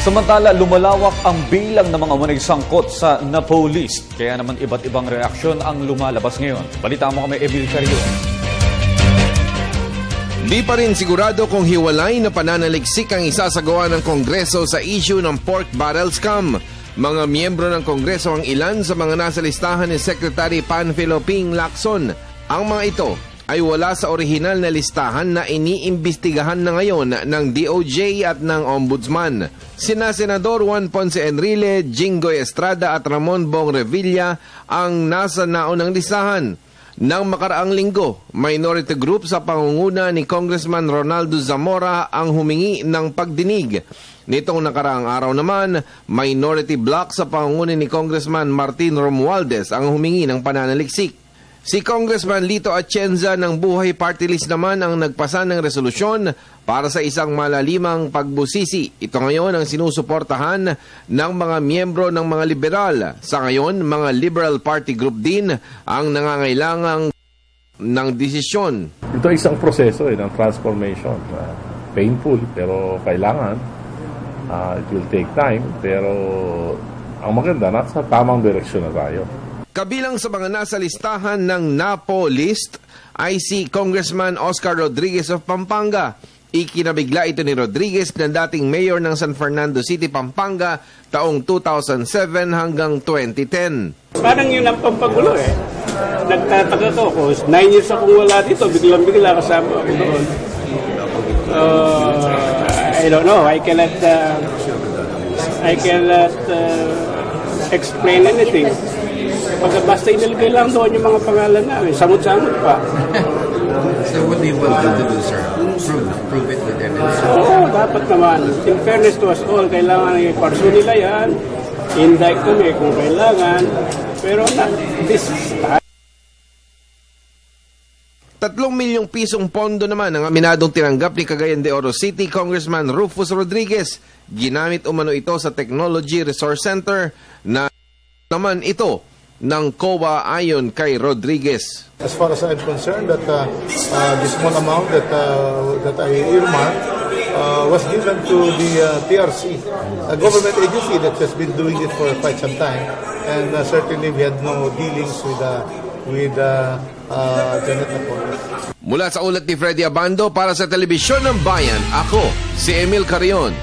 Samantala, lumalawak ang bilang ng mga wanay sangkot sa NAPO list. Kaya naman iba't ibang reaksyon ang lumalabas ngayon. Balita mo kami, Emil Carrion. Di pa rin sigurado kung hiwalay na pananaliksik ang isasagawa ng Kongreso sa issue ng pork barrel scam. Mga miyembro ng Kongreso ang ilan sa mga nasa listahan ni Secretary Panfilo Ping Lacson. Ang mga ito ay wala sa orihinal na listahan na iniimbestigahan na ngayon ng DOJ at ng Ombudsman. Sina Senador Juan Ponce Enrile, Jinggoy Estrada at Ramon Bong Revilla ang nasa naunang listahan. Nang makaraang linggo, minority group sa pangunguna ni Congressman Ronaldo Zamora ang humingi ng pagdinig. Nitong nakaraang araw naman, minority bloc sa pangunguna ni Congressman Martin Romualdez ang humingi ng pananaliksik. Si Congressman Lito Atienza ng Buhay Party List naman ang nagpasa ng resolusyon para sa isang malalimang pagbusisi. Ito ngayon ang sinusuportahan ng mga miyembro ng mga liberal. Sa ngayon, mga Liberal Party Group din ang nangangailangang ng desisyon. Ito ay isang proseso ng transformation. Painful pero kailangan. It will take time pero ang maganda, nasa tamang direksyon na tayo. Kabilang sa mga nasa listahan ng NAPO list ay si Congressman Oscar Rodriguez of Pampanga. Ikinabigla ito ni Rodriguez na dating mayor ng San Fernando City, Pampanga taong 2007 hanggang 2010. Parang yun ang pampagulo eh. Nagtataka ko, 9 years akong wala dito, biglang-bigla kasama ako doon. I don't know, I cannot explain anything. Basta inilagay lang doon yung mga pangalan namin, samot-samot pa. So what do you want them to do, sir? Prove it with evidence? Oo, dapat naman. In fairness to us all, kailangan i-pursue nila yan. Indict kami kung kailangan. Pero not this time. 3 milyong pisong pondo naman ang aminadong tinanggap ni Cagayan de Oro City Congressman Rufus Rodriguez. Ginamit umano ito sa Technology Resource Center na naman ito ng COA ayon kay Rodriguez. As far as I'm concerned, that the small amount that I earmarked was given to the TRC, a government agency that has been doing it for quite some time, and certainly we had no dealings with Janet Napoles. Mula sa ulat ni Freddy Abando para sa Telebisyon ng Bayan, ako si Emil Carrion.